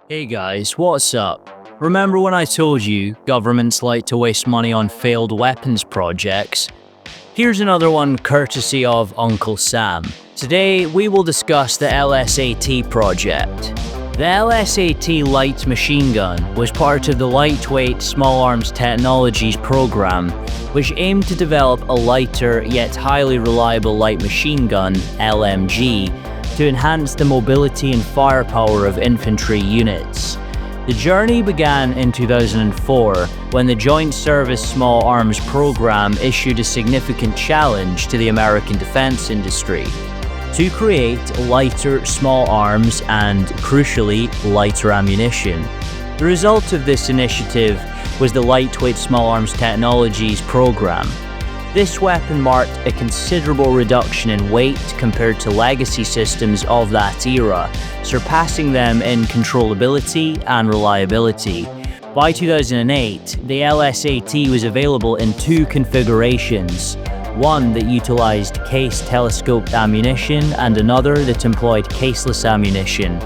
Hey guys, what's up? Remember when I told you governments like to waste money on failed weapons projects? Here's another one courtesy of Uncle Sam. Today we will discuss the LSAT project. The LSAT light machine gun was part of the Lightweight Small Arms Technologies program, which aimed to develop a lighter yet highly reliable light machine gun, LMG, to enhance the mobility and firepower of infantry units. The journey began in 2004 when the Joint Service Small Arms Program issued a significant challenge to the American defense industry to create lighter small arms and, crucially, lighter ammunition. The result of this initiative was the Lightweight Small Arms Technologies program. This weapon marked a considerable reduction in weight compared to legacy systems of that era, surpassing them in controllability and reliability. By 2008, the LSAT was available in two configurations, one that utilized case-telescoped ammunition and another that employed caseless ammunition.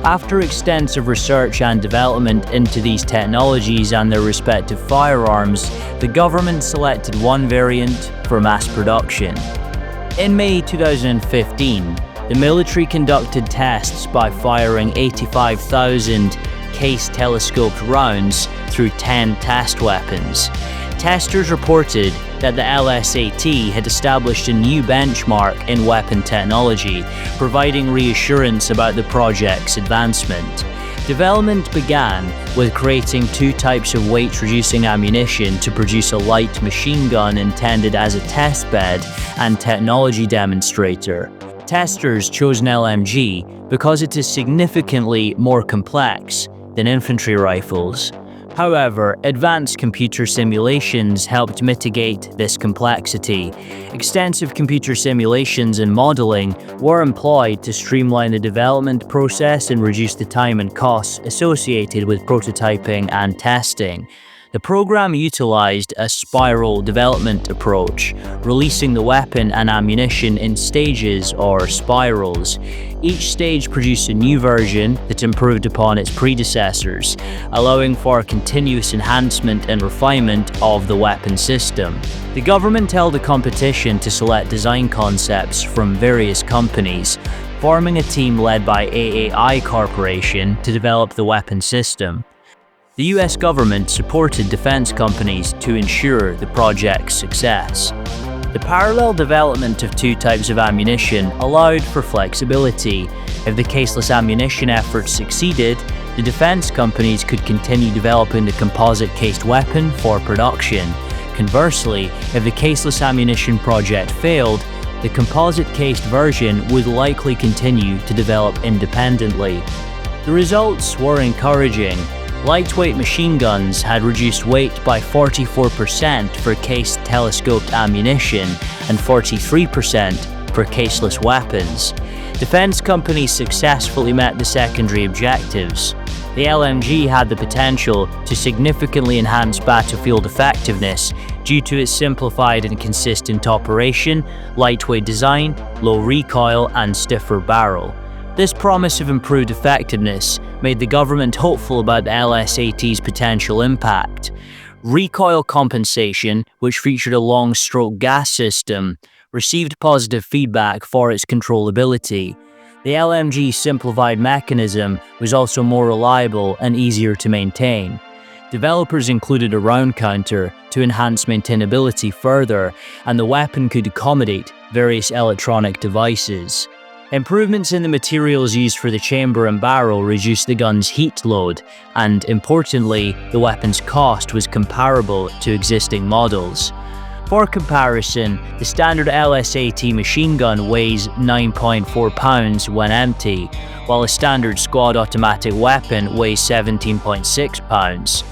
After extensive research and development into these technologies and their respective firearms, the government selected one variant for mass production. In May 2015, the military conducted tests by firing 85,000 case-telescoped rounds through 10 test weapons. Testers reported that the LSAT had established a new benchmark in weapon technology, providing reassurance about the project's advancement. Development began with creating two types of weight-reducing ammunition to produce a light machine gun intended as a testbed and technology demonstrator. Testers chose an LMG because it is significantly more complex than infantry rifles. However, advanced computer simulations helped mitigate this complexity. Extensive computer simulations and modeling were employed to streamline the development process and reduce the time and costs associated with prototyping and testing. The program utilized a spiral development approach, releasing the weapon and ammunition in stages or spirals. Each stage produced a new version that improved upon its predecessors, allowing for continuous enhancement and refinement of the weapon system. The government held a competition to select design concepts from various companies, forming a team led by AAI Corporation to develop the weapon system. The US government supported defense companies to ensure the project's success. The parallel development of two types of ammunition allowed for flexibility. If the caseless ammunition efforts succeeded, the defense companies could continue developing the composite-cased weapon for production. Conversely, if the caseless ammunition project failed, the composite-cased version would likely continue to develop independently. The results were encouraging. Lightweight machine guns had reduced weight by 44% for case-telescoped ammunition and 43% for caseless weapons. Defense companies successfully met the secondary objectives. The LMG had the potential to significantly enhance battlefield effectiveness due to its simplified and consistent operation, lightweight design, low recoil, and stiffer barrel. This promise of improved effectiveness made the government hopeful about the LSAT's potential impact. Recoil compensation, which featured a long-stroke gas system, received positive feedback for its controllability. The LMG's simplified mechanism was also more reliable and easier to maintain. Developers included a round counter to enhance maintainability further, and the weapon could accommodate various electronic devices. Improvements in the materials used for the chamber and barrel reduced the gun's heat load, and importantly, the weapon's cost was comparable to existing models. For comparison, the standard LSAT machine gun weighs 9.4 pounds when empty, while a standard squad automatic weapon weighs 17.6 pounds.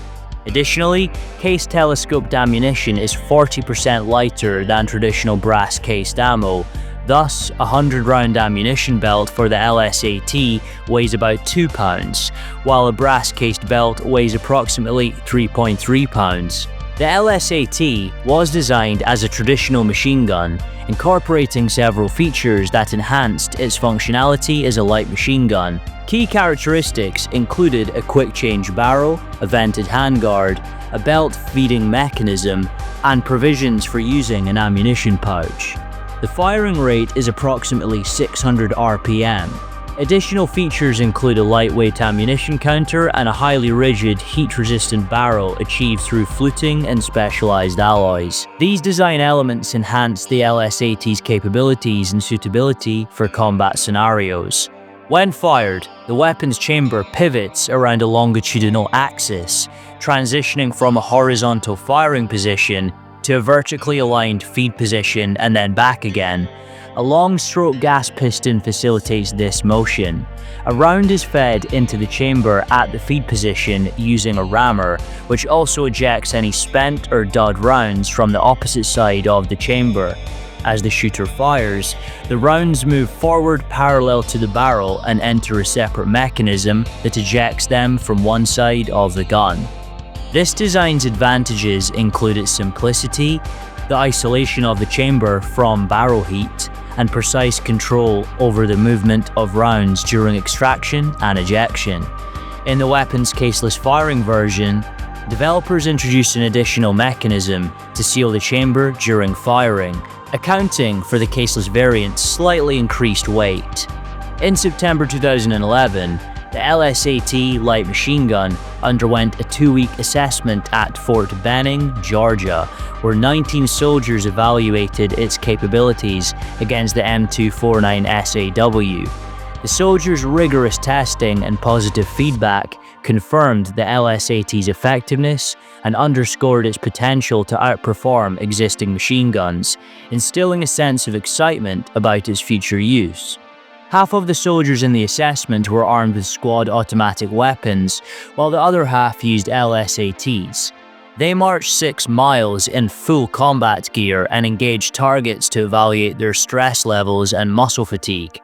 Additionally, case-telescoped ammunition is 40% lighter than traditional brass-cased ammo. Thus, a 100-round ammunition belt for the LSAT weighs about 2 pounds, while a brass-cased belt weighs approximately 3.3 pounds. The LSAT was designed as a traditional machine gun, incorporating several features that enhanced its functionality as a light machine gun. Key characteristics included a quick-change barrel, a vented handguard, a belt-feeding mechanism, and provisions for using an ammunition pouch. The firing rate is approximately 600 RPM. Additional features include a lightweight ammunition counter and a highly rigid, heat-resistant barrel achieved through fluting and specialized alloys. These design elements enhance the LSAT's capabilities and suitability for combat scenarios. When fired, the weapon's chamber pivots around a longitudinal axis, transitioning from a horizontal firing position to a vertically aligned feed position and then back again. A long-stroke gas piston facilitates this motion. A round is fed into the chamber at the feed position using a rammer, which also ejects any spent or dud rounds from the opposite side of the chamber. As the shooter fires, the rounds move forward parallel to the barrel and enter a separate mechanism that ejects them from one side of the gun. This design's advantages include its simplicity, the isolation of the chamber from barrel heat, and precise control over the movement of rounds during extraction and ejection. In the weapon's caseless firing version, developers introduced an additional mechanism to seal the chamber during firing, accounting for the caseless variant's slightly increased weight. In September 2011, the LSAT light machine gun underwent a 2-week assessment at Fort Benning, Georgia, where 19 soldiers evaluated its capabilities against the M249 SAW. The soldiers' rigorous testing and positive feedback confirmed the LSAT's effectiveness and underscored its potential to outperform existing machine guns, instilling a sense of excitement about its future use. Half of the soldiers in the assessment were armed with squad automatic weapons, while the other half used LSATs. They marched 6 miles in full combat gear and engaged targets to evaluate their stress levels and muscle fatigue.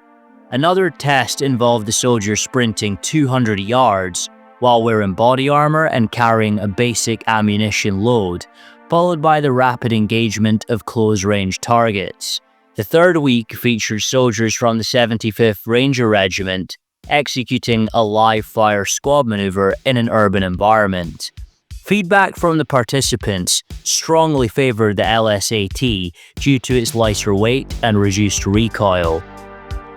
Another test involved the soldiers sprinting 200 yards while wearing body armor and carrying a basic ammunition load, followed by the rapid engagement of close-range targets. The third week featured soldiers from the 75th Ranger Regiment executing a live-fire squad maneuver in an urban environment. Feedback from the participants strongly favored the LSAT due to its lighter weight and reduced recoil.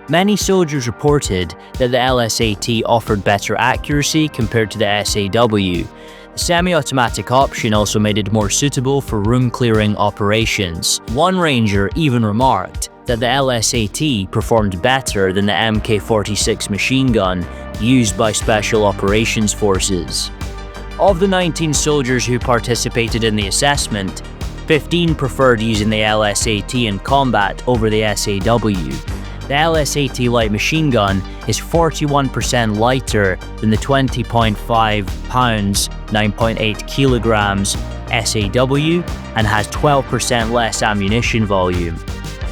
Many soldiers reported that the LSAT offered better accuracy compared to the SAW. The semi-automatic option also made it more suitable for room-clearing operations. One ranger even remarked that the LSAT performed better than the Mk-46 machine gun used by Special Operations Forces. Of the 19 soldiers who participated in the assessment, 15 preferred using the LSAT in combat over the SAW. The LSAT light machine gun is 41% lighter than the 20.5 pounds, 9.8 kilograms SAW and has 12% less ammunition volume.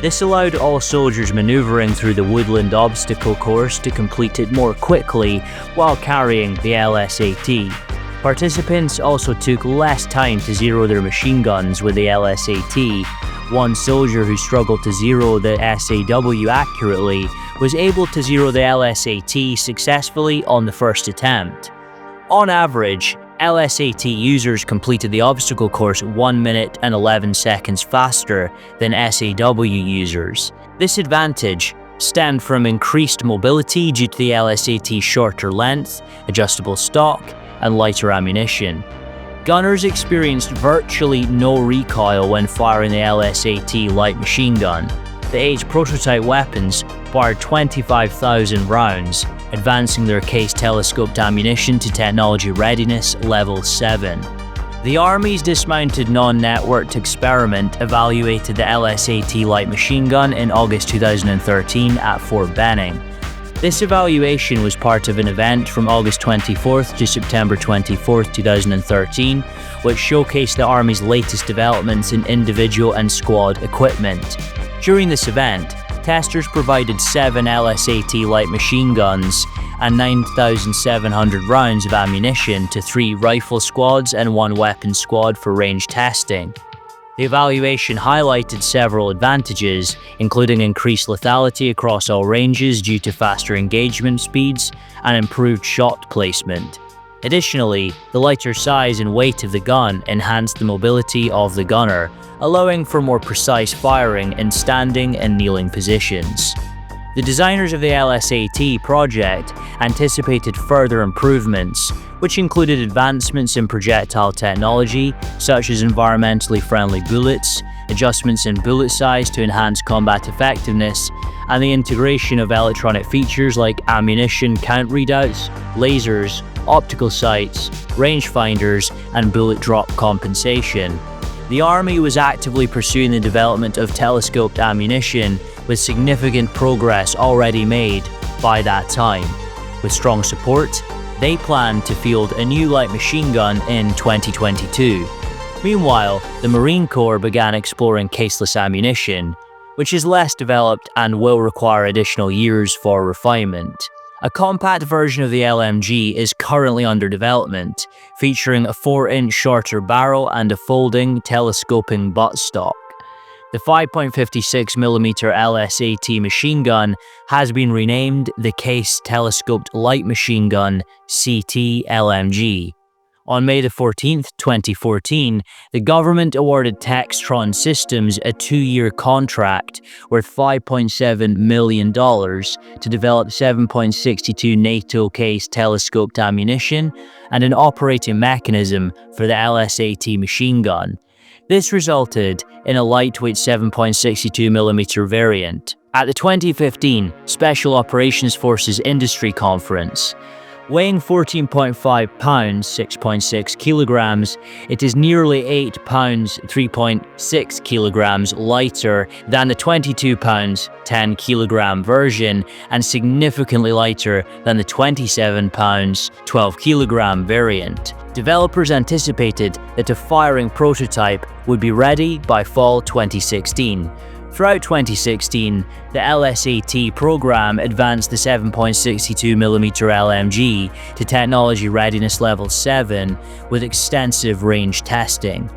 This allowed all soldiers maneuvering through the woodland obstacle course to complete it more quickly while carrying the LSAT. Participants also took less time to zero their machine guns with the LSAT. One soldier who struggled to zero the SAW accurately was able to zero the LSAT successfully on the first attempt. On average, LSAT users completed the obstacle course 1 minute and 11 seconds faster than SAW users. This advantage stemmed from increased mobility due to the LSAT's shorter length, adjustable stock, and lighter ammunition. Gunners experienced virtually no recoil when firing the LSAT light machine gun. The 8 prototype weapons fired 25,000 rounds, advancing their case telescoped ammunition to technology readiness level 7. The Army's dismounted non-networked experiment evaluated the LSAT light machine gun in August 2013 at Fort Benning. This evaluation was part of an event from August 24th to September 24th, 2013, which showcased the Army's latest developments in individual and squad equipment. During this event, testers provided 7 LSAT light machine guns and 9,700 rounds of ammunition to 3 rifle squads and 1 weapon squad for range testing. The evaluation highlighted several advantages, including increased lethality across all ranges due to faster engagement speeds and improved shot placement. Additionally, the lighter size and weight of the gun enhanced the mobility of the gunner, allowing for more precise firing in standing and kneeling positions. The designers of the LSAT project anticipated further improvements, which included advancements in projectile technology, such as environmentally friendly bullets, adjustments in bullet size to enhance combat effectiveness, and the integration of electronic features like ammunition count readouts, lasers, optical sights, rangefinders, and bullet drop compensation. The Army was actively pursuing the development of telescoped ammunition, with significant progress already made by that time. With strong support, they planned to field a new light machine gun in 2022. Meanwhile, the Marine Corps began exploring caseless ammunition, which is less developed and will require additional years for refinement. A compact version of the LMG is currently under development, featuring a 4-inch shorter barrel and a folding, telescoping buttstock. The 5.56mm LSAT machine gun has been renamed the Case Telescoped Light Machine Gun (CT LMG). On May 14, 2014, the government awarded Textron Systems a 2-year contract worth $5.7 million to develop 7.62 NATO case telescoped ammunition and an operating mechanism for the LSAT machine gun. This resulted in a lightweight 7.62mm variant. At the 2015 Special Operations Forces Industry Conference, weighing 14.5 pounds (6.6 kilograms), it is nearly 8 pounds (3.6 kilograms) lighter than the 22 pounds (10 kilogram) version and significantly lighter than the 27 pounds (12 kilogram) variant. Developers anticipated that a firing prototype would be ready by fall 2016. Throughout 2016, the LSAT program advanced the 7.62mm LMG to Technology Readiness Level 7 with extensive range testing.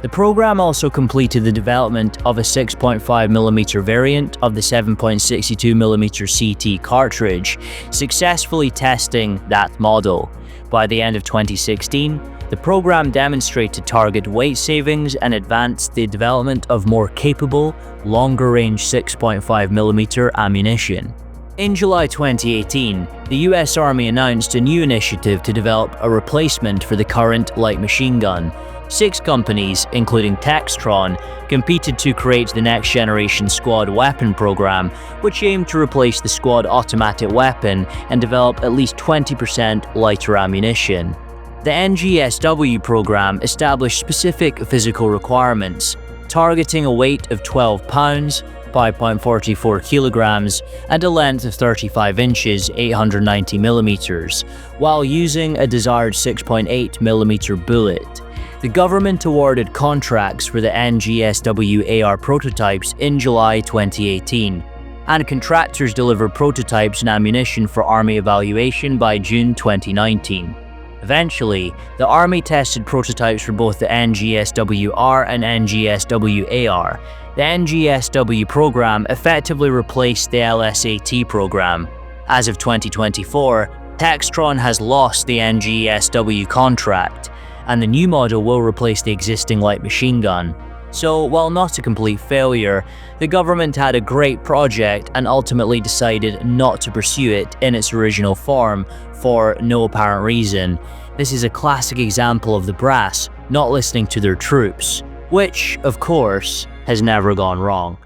The program also completed the development of a 6.5mm variant of the 7.62mm CT cartridge, successfully testing that model. By the end of 2016, the program demonstrated target weight savings and advanced the development of more capable, longer-range 6.5mm ammunition. In July 2018, the US Army announced a new initiative to develop a replacement for the current light machine gun. 6 companies, including Textron, competed to create the next-generation squad weapon program, which aimed to replace the squad automatic weapon and develop at least 20% lighter ammunition. The NGSW program established specific physical requirements, targeting a weight of 12 pounds, 5.44 kilograms, and a length of 35 inches, 890 millimeters, while using a desired 6.8mm bullet. The government awarded contracts for the NGSW AR prototypes in July 2018, and contractors delivered prototypes and ammunition for Army evaluation by June 2019. Eventually, the Army tested prototypes for both the NGSW-R and NGSW-AR. The NGSW program effectively replaced the LSAT program. As of 2024, Textron has lost the NGSW contract, and the new model will replace the existing light machine gun. So, while not a complete failure, the government had a great project and ultimately decided not to pursue it in its original form for no apparent reason. This is a classic example of the brass not listening to their troops, which, of course, has never gone wrong.